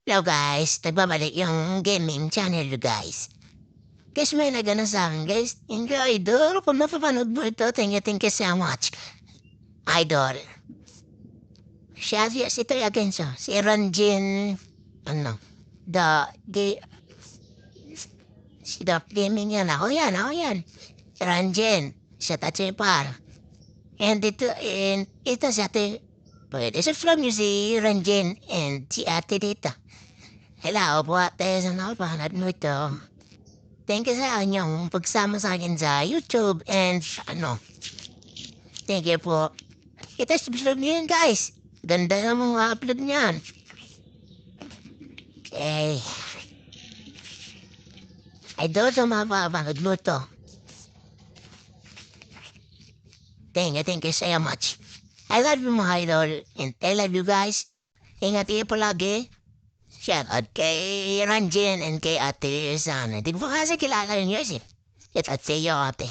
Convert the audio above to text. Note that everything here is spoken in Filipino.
Hello guys, nagbabalik yung gaming channel guys. Guys, may nagana sa akin guys. Enjoy idol, kung napapanood mo ito, thank you so much. Idol. Si ito again siya. Si Ranjin, ano, the, the, si the gaming yan. Ako yan. Si Ranjin, siya Tachipar. And ito si ate, pwede sa from you si Ranjin and si ate dito. Hello po ate, sa napapanood mo ito. Thank you sa inyong pagsama sa akin sa YouTube and thank you po. Kita subscribe niyo yun guys. Ganda ng mga upload niyan. Okay. I don't know mapapagod mo to. Thank you so much. I love you mga idol and I love you guys. Ingat kayo palagi. Shout out kay Ranjin and kay Ate Sana. Di ba kasi kilala yun guys eh. At say yo ate.